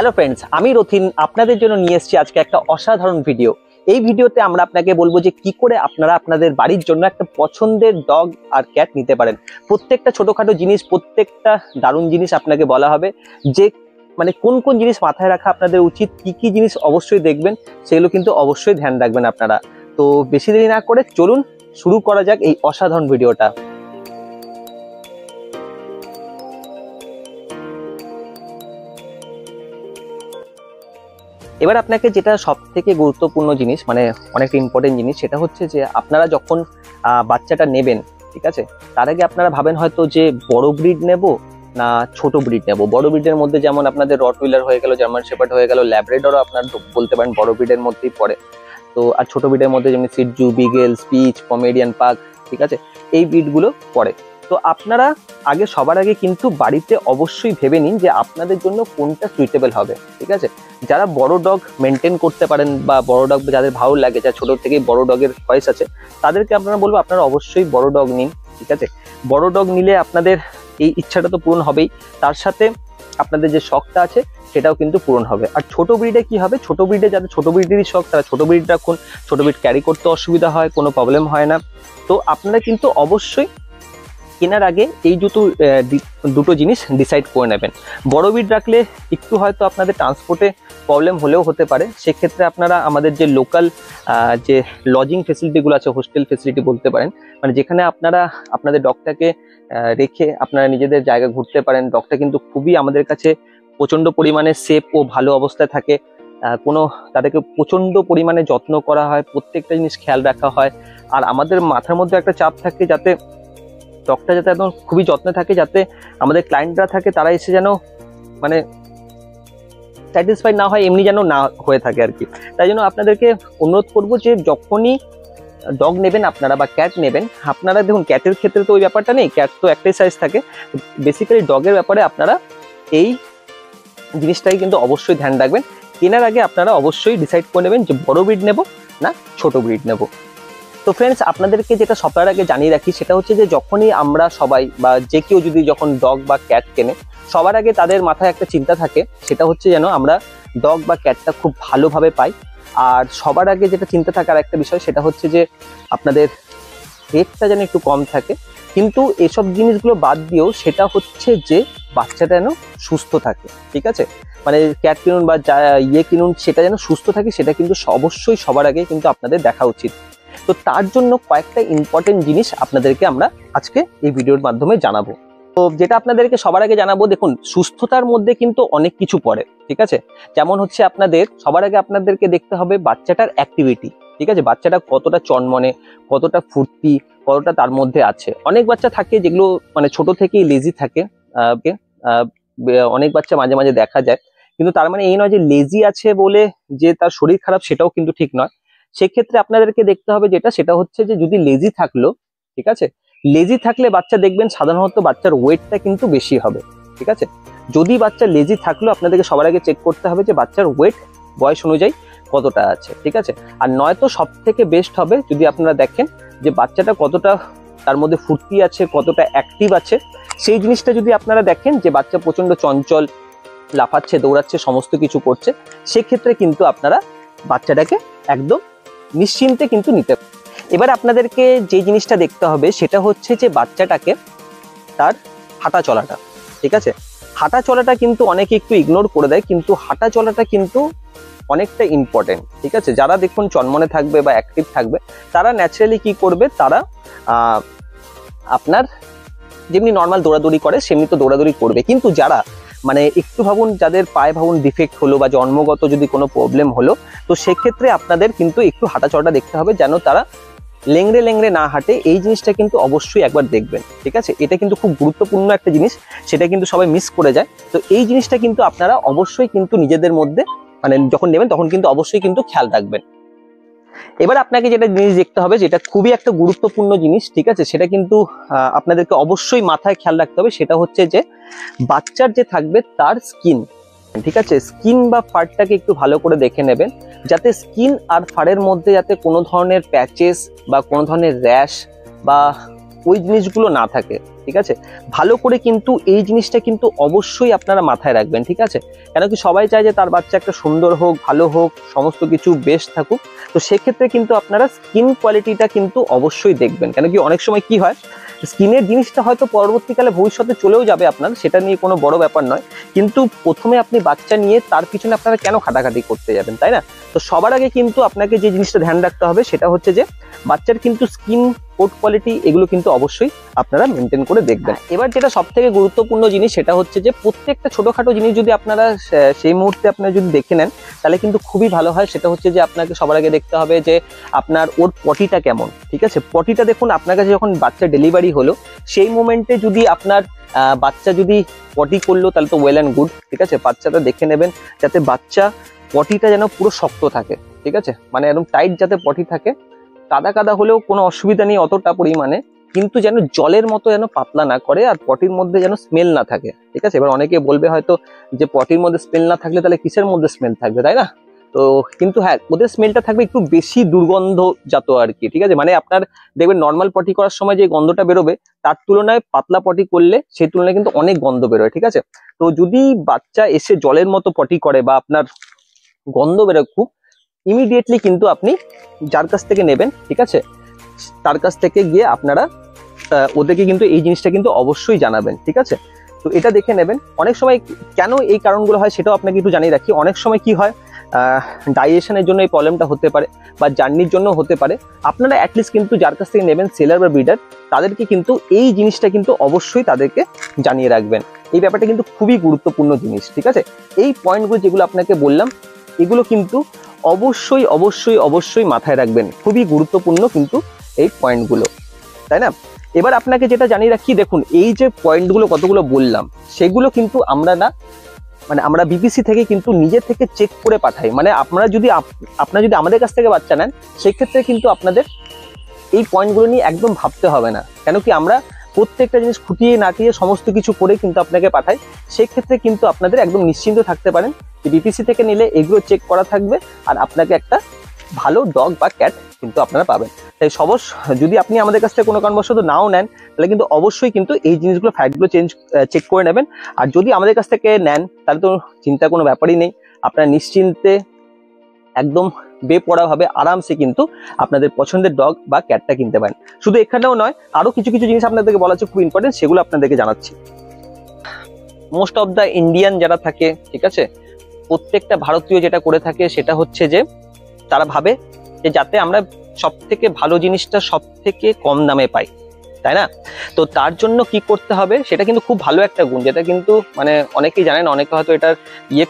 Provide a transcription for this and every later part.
Hello friends, আমি রথিন আপনাদের জন্য নিয়ে এসেছি আজকে একটা অসাধারণ ভিডিও। এই ভিডিওতে আমরা আপনাকে বলবো যে কি করে আপনারা আপনাদের বাড়ির জন্য একটা পছন্দের ডগ আর ক্যাট নিতে পারেন। প্রত্যেকটা ছোটখাটো জিনিস, প্রত্যেকটা দারুণ জিনিস আপনাকে বলা হবে যে মানে কোন কোন জিনিস মাথায় রাখা আপনাদের উচিত, কি কি জিনিস অবশ্যই দেখবেন, সেগুলো কিন্তু অবশ্যই ধ্যান রাখবেন আপনারা। তো বেশি দেরি না করে চলুন শুরু করা যাক এই অসাধারণ ভিডিওটা। এবার আপনাকে যেটা সব থেকে গুরুত্বপূর্ণ জিনিস, মানে অনেক ইম্পর্টেন্ট জিনিস, সেটা হচ্ছে যে আপনারা যখন বাচ্চাটা নেবেন, ঠিক আছে, তার আগে আপনারা ভাবেন হয়তো যে বড় ব্রিড নেব না ছোট ব্রিড নেব। বড় ব্রিডের মধ্যে যেমন আপনাদের রটউইলার হয়ে গেল, জার্মান শেপার্ড হয়ে গেল, ল্যাব্রাডরও আপনার বলতে পারেন বড় ব্রিডের মধ্যেই পড়ে। তো আর ছোট ব্রিডের মধ্যে যেমন সিটজু, বিগেল, স্পিচ, পমেরিয়ান পাগ, ঠিক আছে, এই ব্রিডগুলো পড়ে। তো আপনারা সবার আগে কিন্তু বাড়িতে অবশ্যই ভেবে নিন যে আপনাদের জন্য কোনটা সুইটেবল হবে, ঠিক আছে। যারা বড় ডগ মেনটেন করতে পারেন বা বড় ডগ যাদের ভালো লাগে, যারা ছোট থেকেই বড় ডগের চয়েস আছে, তাদেরকে আপনারা বলবো আপনারা অবশ্যই বড় ডগ নিন, ঠিক আছে। বড় ডগ নিলে আপনাদের এই ইচ্ছাটা তো পূরণ হবেই, তার সাথে আপনাদের যে শখটা আছে সেটাও কিন্তু পূরণ হবে। আর ছোট ব্রিডে কি হবে, ছোট ব্রিডে যাদের ছোট ব্রিডেরই শখ, তারা ছোট ব্রিড রাখুন। ছোট ব্রিড ক্যারি করতে অসুবিধা হয়, কোনো প্রবলেম হয় না। তো আপনারা কিন্তু অবশ্যই কেনার আগে এই দুটো জিনিস ডিসাইড করে নেবেন। বড় ব্রিড রাখলে একটু হয়তো আপনাদের ট্রান্সপোর্টে প্রবলেম হলেও হতে পারে, সেক্ষেত্রে আপনারা আমাদের যে লোকাল যে লজিং ফেসিলিটিগুলো আছে, হোস্টেল ফেসিলিটি বলতে পারেন, মানে যেখানে আপনারা আপনাদের ডগটাকে রেখে আপনারা নিজেদের জায়গা ঘুরতে পারেন। ডগটা কিন্তু খুবই আমাদের কাছে প্রচণ্ড পরিমাণে সেফ ও ভালো অবস্থায় থাকে। তাদেরকে প্রচণ্ড পরিমাণে যত্ন করা হয়, প্রত্যেকটা জিনিস খেয়াল রাখা হয়। আর আমাদের মাথার মধ্যে একটা চাপ থাকে যাতে ডগটা যাতে একদম খুবই যত্নে থাকে, যাতে আমাদের ক্লায়েন্টরা থাকে তারা এসে যেন মানে স্যাটিসফাইড না হয়, এমনি যেন না হয়ে থাকে আর কি। তাই জন্য আপনাদেরকে অনুরোধ করবো যে যখনই ডগ নেবেন আপনারা বা ক্যাট নেবেন, আপনারা দেখুন ক্যাটের ক্ষেত্রে তো ওই ব্যাপারটা নেই, ক্যাট তো একটাই সাইজ থাকে। বেসিক্যালি ডগের ব্যাপারে আপনারা এই জিনিসটাই কিন্তু অবশ্যই ধ্যান রাখবেন। কেনার আগে আপনারা অবশ্যই ডিসাইড করে নেবেন যে বড় ব্রিড নেব না ছোট ব্রিড নেব। তো ফ্রেন্ডস, আপনাদেরকে যেটা সবার আগে জানিয়ে রাখি সেটা হচ্ছে যে যখনই আমরা সবাই বা যে কেউ যদি যখন ডগ বা ক্যাট কেনে, সবার আগে তাদের মাথায় একটা চিন্তা থাকে, সেটা হচ্ছে যেন আমরা ডগ বা ক্যাটটা খুব ভালোভাবে পাই। আর সবার আগে যেটা চিন্তা থাকার একটা বিষয় সেটা হচ্ছে যে আপনাদের রেটটা যেন একটু কম থাকে। কিন্তু এসব জিনিসগুলো বাদ দিয়েও সেটা হচ্ছে যে বাচ্চাটা যেন সুস্থ থাকে, ঠিক আছে। মানে ক্যাট কিনুন বা কিনুন, সেটা যেন সুস্থ থাকে, সেটা কিন্তু অবশ্যই সবার আগে কিন্তু আপনাদের দেখা উচিত। তো তার জন্য কয়েকটা ইম্পর্টেন্ট জিনিস আপনাদেরকে আমরা আজকে এই ভিডিওর মাধ্যমে জানাবো। তো যেটা আপনাদেরকে সবার আগে জানাবো, দেখুন সুস্থতার মধ্যে কিন্তু অনেক কিছু পড়ে, ঠিক আছে। যেমন হচ্ছে আপনাদের সবার আগে আপনাদেরকে দেখতে হবে বাচ্চাটার অ্যাক্টিভিটি, ঠিক আছে। বাচ্চাটা কতটা চনমনে, কতটা ফুর্তি, কতটা তার মধ্যে আছে। অনেক বাচ্চা থাকে যেগুলো মানে ছোট থেকেই লেজি থাকে, অনেক বাচ্চা মাঝে মাঝে দেখা যায়। কিন্তু তার মানে এই নয় যে লেজি আছে বলে যে তার শরীর খারাপ, সেটাও কিন্তু ঠিক নয়। সেক্ষেত্রে আপনাদেরকে দেখতে হবে সেটা হচ্ছে যে যদি লেজি থাকলো, ঠিক আছে, লেজি থাকলে বাচ্চা দেখবেন সাধারণত বাচ্চার ওয়েটটা কিন্তু বেশি হবে, ঠিক আছে। যদি বাচ্চা লেজি থাকলো, আপনাদেরকে সবার আগে চেক করতে হবে যে বাচ্চার ওয়েট বয়স অনুযায়ী কতটা আছে, ঠিক আছে। আর নয়তো সব থেকে বেস্ট হবে যদি আপনারা দেখেন যে বাচ্চাটা কতটা তার মধ্যে ফুর্তি আছে, কতটা অ্যাক্টিভ আছে। সেই জিনিসটা যদি আপনারা দেখেন যে বাচ্চা প্রচন্ড চঞ্চল, লাফাচ্ছে, দৌড়াচ্ছে, সমস্ত কিছু করছে, সেক্ষেত্রে কিন্তু আপনারা বাচ্চাটাকে একদম নিশ্চিন্তে কিন্তু নিতে। এবার আপনাদেরকে যে জিনিসটা দেখতে হবে সেটা হচ্ছে যে বাচ্চাটাকে তার হাঁটা চলাটা, ঠিক আছে। হাঁটা চলাটা কিন্তু অনেকে একটু ইগনোর করে দেয়, কিন্তু হাঁটা চলাটা কিন্তু অনেকটা ইম্পর্টেন্ট, ঠিক আছে। যারা দেখুন চনমনে থাকবে বা অ্যাক্টিভ থাকবে, তারা ন্যাচারালি কি করবে, তারা আপনার যেমনি নর্মাল দৌড়াদৌড়ি করে সেমনি তো দৌড়াদৌড়ি করবে। কিন্তু যারা মানে একটু ভাবুন, যাদের পায়ে ভাবুন ডিফেক্ট হলো বা জন্মগত যদি কোনো প্রবলেম হলো, তো সেক্ষেত্রে আপনাদের কিন্তু একটু হাঁটা চলাটা দেখতে হবে যেন তারা লেংড়ে লেংড়ে না হাঁটে। এই জিনিসটা কিন্তু অবশ্যই একবার দেখবেন, ঠিক আছে। এটা কিন্তু খুব গুরুত্বপূর্ণ একটা জিনিস, সেটা কিন্তু সবাই মিস করে যায়। তো এই জিনিসটা কিন্তু আপনারা অবশ্যই কিন্তু নিজেদের মধ্যে মানে যখন নেবেন তখন কিন্তু অবশ্যই কিন্তু খেয়াল রাখবেন। এবার আপনাকে যেটা জিনিস দেখতে হবে, যেটা খুবই একটা গুরুত্বপূর্ণ জিনিস, ঠিক আছে, সেটা কিন্তু আপনাদেরকে অবশ্যই মাথায় খেয়াল রাখতে হবে। সেটা হচ্ছে যে বাচ্চার যে থাকবে তার স্কিন, ঠিক আছে, স্কিন বা ফারটাকে একটু ভালো করে দেখে নেবেন, যাতে স্কিন আর ফারের মধ্যে যাতে কোনো ধরনের প্যাচেস বা কোনো ধরনের র্যাশ বা ওই জিনিসগুলো না থাকে, ঠিক আছে। ভালো করে কিন্তু এই জিনিসটা কিন্তু অবশ্যই আপনারা মাথায় রাখবেন, ঠিক আছে। কেন কি সবাই চায় যে তার বাচ্চা একটা সুন্দর হোক, ভালো হোক, সমস্ত কিছু বেস্ট থাকুক। তো সেক্ষেত্রে কিন্তু আপনারা স্কিন কোয়ালিটিটা কিন্তু অবশ্যই দেখবেন। কেন কি অনেক সময় কি হয়, স্কিনের জিনিসটা হয়তো পরবর্তীকালে ভবিষ্যতে চলেও যাবে আপনার, সেটা নিয়ে কোনো বড় ব্যাপার নয়, কিন্তু প্রথমে আপনি বাচ্চা নিয়ে তার পিছনে আপনারা কেন খাটাখাটি করতে যাবেন, তাই না? তো সবার আগে কিন্তু আপনাকে যে জিনিসটা ধ্যান রাখতে হবে সেটা হচ্ছে যে বাচ্চার কিন্তু স্কিন কোড কোয়ালিটি এগুলো কিন্তু অবশ্যই আপনারা মেনটেন করে দেখবেন। এবার যেটা সব থেকে গুরুত্বপূর্ণ জিনিস সেটা হচ্ছে যে প্রত্যেকটা ছোটখাটো জিনিস যদি আপনারা সেই মুহূর্তে আপনারা যদি দেখে নেন তাহলে কিন্তু খুবই ভালো হয়। সেটা হচ্ছে যে আপনাকে সবার আগে দেখতে হবে যে আপনার ওর পটিটা কেমন, ঠিক আছে। পটিটা দেখুন, আপনার কাছে যখন বাচ্চা ডেলিভারি হলো সেই মোমেন্টে যদি আপনার বাচ্চা যদি পটি করলো তাহলে তো ওয়েল অ্যান্ড গুড, ঠিক আছে। বাচ্চাটা দেখে নেবেন যাতে বাচ্চা পটিটা যেন পুরো শক্ত থাকে, ঠিক আছে, মানে একদম টাইট যাতে পটি থাকে। কাদা কাদা হলেও কোনো অসুবিধা নেই অতটা পরিমাণে, কিন্তু যেন জলের মতো যেন পাতলা না করে, আর পটির মধ্যে যেন স্মেল না থাকে, ঠিক আছে। এবার অনেকে বলবে হয়তো যে পটির মধ্যে স্মেল না থাকলে তাহলে কিসের মধ্যে স্মেল থাকবে, তাই না? তো কিন্তু হ্যাঁ, ওদের স্মেলটা থাকবে একটু বেশি দুর্গন্ধজাত আর কি, ঠিক আছে। মানে আপনার দেখবেন নর্মাল পটি করার সময় যে গন্ধটা বেরোবে তার তুলনায় পাতলা পটি করলে সেই তুলনায় কিন্তু অনেক গন্ধ বেরোয়, ঠিক আছে। তো যদি বাচ্চা এসে জলের মতো পটি করে বা আপনার গন্ধ বেরোয় খুব, ইমিডিয়েটলি কিন্তু আপনি যার কাছ থেকে নেবেন, ঠিক আছে, তার কাছ থেকে গিয়ে আপনারা ওদেরকে কিন্তু এই জিনিসটা কিন্তু অবশ্যই জানাবেন, ঠিক আছে। তো এটা দেখে নেবেন। অনেক সময় কেন এই কারণগুলো হয় সেটাও আপনাকে একটু জানিয়ে রাখি। অনেক সময় কি হয়, ডাইজেশনের জন্য এই প্রবলেমটা হতে পারে বা জার্নির জন্য হতে পারে। আপনারা অ্যাটলিস্ট কিন্তু যার কাছ থেকে নেবেন সেলার বা ব্রিডার, তাদেরকে কিন্তু এই জিনিসটা কিন্তু অবশ্যই তাদেরকে জানিয়ে রাখবেন। এই ব্যাপারটা কিন্তু খুবই গুরুত্বপূর্ণ জিনিস, ঠিক আছে। এই পয়েন্টগুলো যেগুলো আপনাকে বললাম এগুলো কিন্তু অবশ্যই অবশ্যই অবশ্যই মাথায় রাখবেন, খুবই গুরুত্বপূর্ণ কিন্তু এই পয়েন্টগুলো, তাই না? এবার আপনাকে যেটা জানিয়ে রাখি, দেখুন এই যে পয়েন্টগুলো কতগুলো বললাম সেগুলো কিন্তু আমরা না, মানে আমরা বিপিসি থেকে কিন্তু নিজে থেকে চেক করে পাঠাই। মানে আপনারা যদি আমাদের কাছ থেকে বাচ্চা নেন সেক্ষেত্রে কিন্তু আপনাদের এই পয়েন্টগুলো নিয়ে একদম ভাবতে হবে না। কেন কি আমরা প্রত্যেকটা জিনিস খুঁটিয়ে নাটিয়ে সমস্ত কিছু করে কিন্তু আপনাকে পাঠাই। সেক্ষেত্রে কিন্তু আপনাদের একদম নিশ্চিন্ত থাকতে পারেন যে বিপিসি থেকে নিলে এগুলো চেক করা থাকবে আর আপনাকে একটা ভালো ডগ বা ক্যাট কিন্তু আপনারা পাবেন। তাই যদি আপনি আমাদের কাছ থেকে কোনো কারণবশত নাও নেন তাহলে কিন্তু অবশ্যই কিন্তু এই জিনিসগুলো ফ্যাক্টগুলো চেক করে নেবেন। আর যদি আমাদের কাছ থেকে নেন তাহলে তো চিন্তা কোনো ব্যাপারই নেই, আপনারা নিশ্চিন্তে একদম বেপরোয়াভাবে আরামসে কিন্তু আপনাদের পছন্দের ডগ বা ক্যাটটা কিনতে পারেন। শুধু এখানেও নয়, আরো কিছু কিছু জিনিস আপনাদেরকে বলা হচ্ছে খুব ইম্পর্টেন্ট, সেগুলো আপনাদেরকে জানাচ্ছি। মোস্ট অফ দ্য ইন্ডিয়ান যারা থাকে, ঠিক আছে, প্রত্যেকটা ভারতীয় যেটা করে থাকে সেটা হচ্ছে যে তারা ভাবে যে যাতে আমরা সব থেকে ভালো জিনিসটা সব থেকে কম দামে পাই, তাই না? তো তার জন্য কি করতে হবে, সেটা কিন্তু খুব ভালো একটা গুণ, যেটা কিন্তু মানে অনেকেই জানেন, অনেকে হয়তো এটার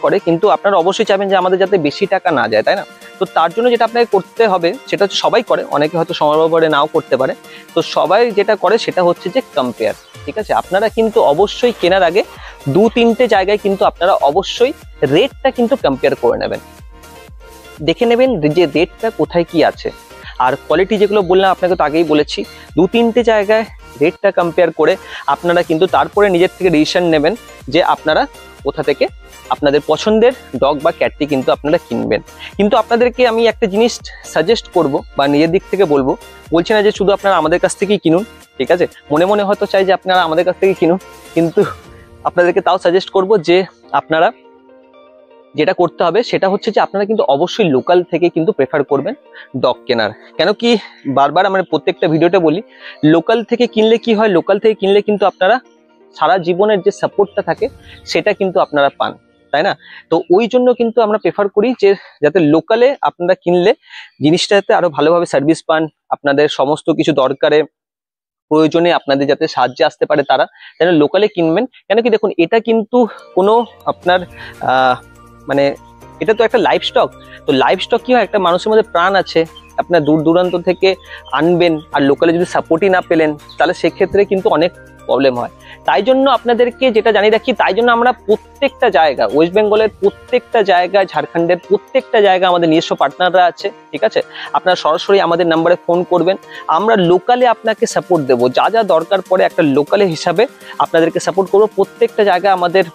করে, কিন্তু আপনারা অবশ্যই চাইবেন যে আমাদের যাতে বেশি টাকা না যায়, তাই না? তো তার জন্য যেটা আপনাকে করতে হবে সেটা হচ্ছে, সবাই করে, অনেকে হয়তো সময় নাও করতে পারে, তো সবাই যেটা করে সেটা হচ্ছে যে কম্পেয়ার, ঠিক আছে। আপনারা কিন্তু অবশ্যই কেনার আগে 2-3টে জায়গায় কিন্তু আপনারা অবশ্যই রেটটা কিন্তু কম্পেয়ার করে নেবেন, দেখে নেবেন যে রেটটা কোথায় কি আছে। আর কোয়ালিটি যেগুলো বললাম আপনাকে তো আগেই বলেছি, 2-3টে জায়গায় রেটটা কম্পেয়ার করে আপনারা কিন্তু তারপরে নিজের থেকে ডিসিশন নেবেন যে আপনারা কোথা থেকে আপনাদের পছন্দের ডগ বা ক্যাটটি কিন্তু আপনারা কিনবেন। কিন্তু আপনাদেরকে আমি একটা জিনিস সাজেস্ট করব বা নিজের দিক থেকে বলছি না যে শুধু আপনারা আমাদের কাছ থেকেই কিনুন, ঠিক আছে। মনে মনে হয়তো চাই যে আপনারা আমাদের কাছ থেকে কিনুন, কিন্তু আপনাদেরকে তাও সাজেস্ট করব যে আপনারা যেটা করতে হবে সেটা হচ্ছে যে আপনারা কিন্তু অবশ্যই লোকাল থেকে কিন্তু প্রেফার করবেন ডগ কেনার। কেন কি বারবার আমরা প্রত্যেকটা ভিডিওতে বলি, লোকাল থেকে কিনলে কি হয়, লোকাল থেকে কিনলে কিন্তু আপনারা সারা জীবনের যে সাপোর্টটা থাকে সেটা কিন্তু আপনারা পান, তাই না? তো ওই জন্য কিন্তু আমরা প্রেফার করি যে যাতে লোকালে আপনারা কিনলে জিনিসটা যাতে আরো ভালোভাবে সার্ভিস পান, আপনাদের সমস্ত কিছু দরকারে প্রয়োজনে আপনাদের যাতে সাহায্যে আসতে পারে তারা, যেন লোকালে কিনবেন। কেন কি দেখুন, এটা কিন্তু কোনো আপনার মানে এটা তো একটা লাইফ স্টক। তো লাইফ স্টক কি হয়, একটা মানুষের মধ্যে প্রাণ আছে, আপনার দূর দূরান্ত থেকে আনবেন আর লোকালে যদি সাপোর্টই না পেলেন তাহলে সেক্ষেত্রে কিন্তু অনেক প্রবলেম হয়। তাই জন্য আপনাদেরকে যেটা জানিয়ে রাখি, তাই জন্য আমরা প্রত্যেকটা জায়গা, ওয়েস্ট বেঙ্গলের প্রত্যেকটা জায়গায়, ঝাড়খণ্ডের প্রত্যেকটা জায়গা আমাদের নিজস্ব পার্টনাররা আছে, ঠিক আছে। আপনারা সরাসরি আমাদের নাম্বারে ফোন করবেন, আমরা লোকালে আপনাকে সাপোর্ট দেবো, যা যা দরকার পড়ে একটা লোকালে হিসাবে আপনাদেরকে সাপোর্ট করবো। প্রত্যেকটা জায়গায় আমাদের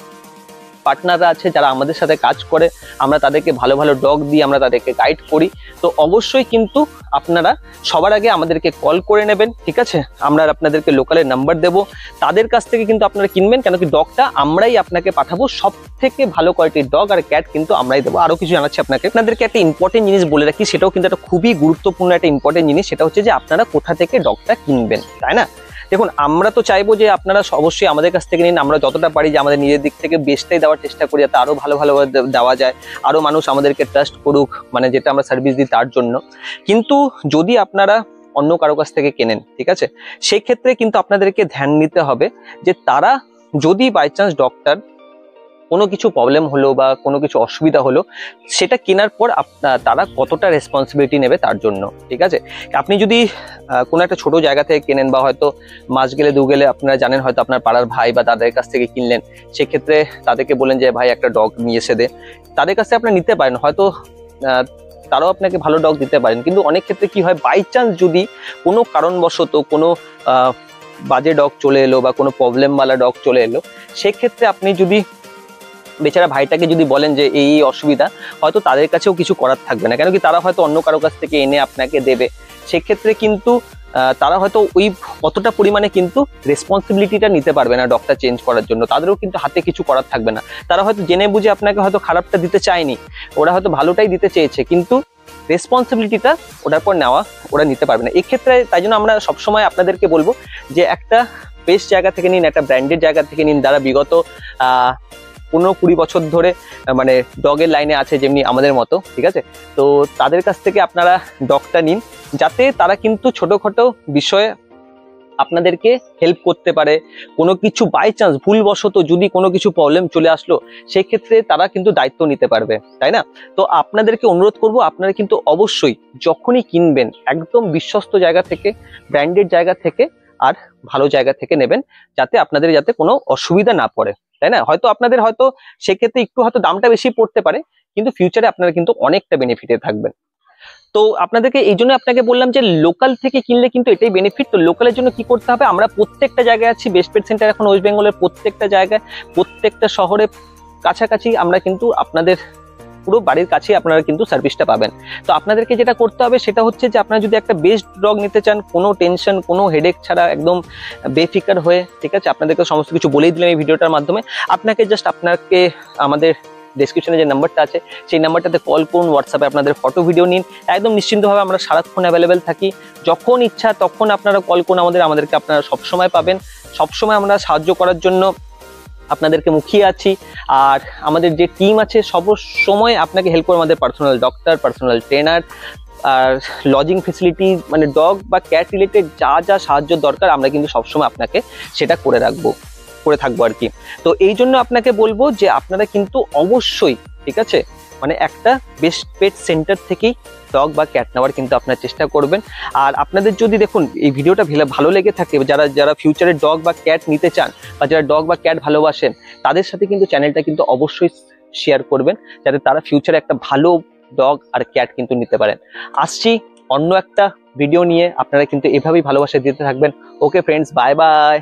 পার্টনাররা আছে যারা আমাদের সাথে কাজ করে, আমরা তাদেরকে ভালো ভালো ডগ দিই, আমরা তাদেরকে গাইড করি। তো অবশ্যই কিন্তু আপনারা সবার আগে আমাদেরকে কল করে নেবেন, ঠিক আছে? আমরা আপনাদেরকে লোকালের নাম্বার দেবো, তাদের কাছ থেকে কিন্তু আপনারা কিনবেন, কেন কি ডগটা আমরাই আপনাকে পাঠাবো, সব থেকে ভালো কোয়ালিটির ডগ আর ক্যাট কিন্তু আমরাই দেবো। আরো কিছু জানাচ্ছি আপনাদেরকে একটা ইম্পর্টেন্ট জিনিস বলে রাখি, সেটাও কিন্তু একটা খুবই গুরুত্বপূর্ণ একটা ইম্পর্টেন্ট জিনিস, সেটা হচ্ছে যে আপনারা কোথা থেকে ডগটা কিনবেন, তাই না? দেখুন, আমরা তো চাইবো যে আপনারা অবশ্যই আমাদের কাছ থেকে নিন, আমরা যতটা পারি যে আমাদের নিজের দিক থেকে বেস্টটাই দেওয়ার চেষ্টা করি, যাতে আরো ভালো দেওয়া যায়, আরো মানুষ আমাদেরকে ট্রাস্ট করুক, মানে যেটা আমরা সার্ভিস দিই তার জন্য। কিন্তু যদি আপনারা অন্য কারো কাছ থেকে কেনেন, ঠিক আছে, সেই ক্ষেত্রে কিন্তু আপনাদেরকে ধ্যান নিতে হবে যে তারা যদি বাই চান্স ডগটার কোনো কিছু প্রবলেম হলো বা কোনো কিছু অসুবিধা হলো, সেটা কেনার পর তারা কতটা রেসপন্সিবিলিটি নেবে তার জন্য, ঠিক আছে? আপনি যদি কোনো একটা ছোট জায়গা থেকে কেনেন, বা হয়তো মাস গেলে দু গেলে আপনারা জানেন হয়তো আপনার পাড়ার ভাই বা দাদার কাছ থেকে কিনলেন, সেক্ষেত্রে তাদেরকে বলেন যে ভাই একটা ডগ নিয়ে এসে দে, তাদের কাছে আপনারা নিতে পারেন, হয়তো তারাও আপনাকে ভালো ডগ দিতে পারেন। কিন্তু অনেক ক্ষেত্রে কি হয়, বাই চান্স যদি কোনো কারণবশত কোনো বাজে ডগ চলে এলো বা কোনো প্রবলেমওয়ালা ডগ চলে এলো, সেক্ষেত্রে আপনি যদি বেচারা ভাইটাকে যদি বলেন যে এই অসুবিধা, হয়তো তাদের কাছেও কিছু করার থাকবে না, কেন কি তারা হয়তো অন্য কারো কাছ থেকে এনে আপনাকে দেবে, সেক্ষেত্রে কিন্তু তারা হয়তো ওই কতটা পরিমাণে কিন্তু রেসপন্সিবিলিটিটা নিতে পারবে না ডগটা চেঞ্জ করার জন্য, তাদেরও কিন্তু হাতে কিছু করার থাকবে না। তারা হয়তো জেনে বুঝে আপনাকে হয়তো খারাপটা দিতে চায়নি, ওরা হয়তো ভালোটাই দিতে চেয়েছে, কিন্তু রেসপন্সিবিলিটিটা ওটার পর নেওয়া ওরা নিতে পারবে না। এক্ষেত্রে তাই জন্য আমরা সবসময় আপনাদেরকে বলবো যে একটা বেস্ট জায়গা থেকে নিন, একটা ব্র্যান্ডেড জায়গা থেকে নিন, যারা বিগত 15-20 বছর ধরে মানে ডগের লাইনে আছে, যেমনি আমাদের মতো, ঠিক আছে? তো তাদের কাছ থেকে আপনারা ডগটা নিন, যাতে তারা কিন্তু ছোটখাটো বিষয়ে আপনাদেরকে হেল্প করতে পারে। কোনো কিছু বাই চান্স ভুলবশত যদি কোনো কিছু প্রবলেম চলে আসলো, সেক্ষেত্রে তারা কিন্তু দায়িত্ব নিতে পারবে, তাই না? তো আপনাদেরকে অনুরোধ করব, আপনারা কিন্তু অবশ্যই যখনই কিনবেন একদম বিশ্বস্ত জায়গা থেকে, ব্র্যান্ডেড জায়গা থেকে আর ভালো জায়গা থেকে নেবেন, যাতে আপনাদের যাতে কোনো অসুবিধা না পড়ে, তাই না? হয়তো আপনাদের হয়তো সেক্ষেত্রে একটু হয়তো দামটা বেশি পড়তে পারে, কিন্তু ফিউচারে আপনারা কিন্তু অনেকটা বেনিফিটে থাকবেন। তো আপনাদেরকে এই জন্য আপনাকে বললাম যে লোকাল থেকে কিনলে কিন্তু এটাই বেনিফিট। তো লোকালের জন্য কি করতে হবে, আমরা প্রত্যেকটা জায়গায় আছি, বেস্ট পেট সেন্টার এখন ওয়েস্ট বেঙ্গলের প্রত্যেকটা জায়গায়, প্রত্যেকটা শহরে কাছাকাছি আমরা কিন্তু আপনাদের পুরো বাড়ির কাছে আপনারা কিন্তু সার্ভিসটা পাবেন। তো আপনাদেরকে যেটা করতে হবে সেটা হচ্ছে যে আপনারা যদি একটা বেস্ট ডগ নিতে চান, কোনো টেনশন কোনো হেডেক ছাড়া, একদম বেফিকার হয়ে, ঠিক আছে, আপনাদেরকে সমস্ত কিছু বলেই দিলাম এই ভিডিওটার মাধ্যমে। আপনাকে আমাদের ডেসক্রিপশনে যে নাম্বারটা আছে সেই নাম্বারটাতে কল করুন, হোয়াটসঅ্যাপে আপনাদের ফটো ভিডিও নিন, একদম নিশ্চিন্তভাবে আমরা সারাক্ষণ অ্যাভেলেবেল থাকি, যখন ইচ্ছা তখন আপনারা কল করুন আমাদেরকে আপনারা সবসময় পাবেন। সবসময় আমরা সাহায্য করার জন্য আপনাদেরকে মুখিয়ে আছি, আর আমাদের যে টিম আছে সব সময় আপনাকে হেল্প করে, আমাদের পার্সোনাল ডক্টর, পার্সোনাল ট্রেনার, আর লজিং ফেসিলিটি, মানে ডগ বা ক্যাট রিলেটেড যা যা সাহায্য দরকার আমরা কিন্তু সবসময় আপনাকে সেটা করে থাকবো আর কি। তো এই জন্য আপনাকে বলবো যে আপনারা কিন্তু অবশ্যই, ঠিক আছে, মানে একটা বেস্ট পেট সেন্টার থেকেই ডগ বা ক্যাট নেওয়ার কিন্তু আপনারা চেষ্টা করবেন। আর আপনাদের যদি দেখুন এই ভিডিওটা ভালো লেগে থাকে, যারা ফিউচারে ডগ বা ক্যাট নিতে চান, বা যারা ডগ বা ক্যাট ভালোবাসেন, তাদের সাথে কিন্তু চ্যানেলটা কিন্তু অবশ্যই শেয়ার করবেন, যাতে তারা ফিউচারে একটা ভালো ডগ আর ক্যাট কিন্তু নিতে পারেন। আসছি অন্য একটা ভিডিও নিয়ে, আপনারা কিন্তু এভাবেই ভালোবাসা দিতে থাকবেন। Okay friends, bye bye.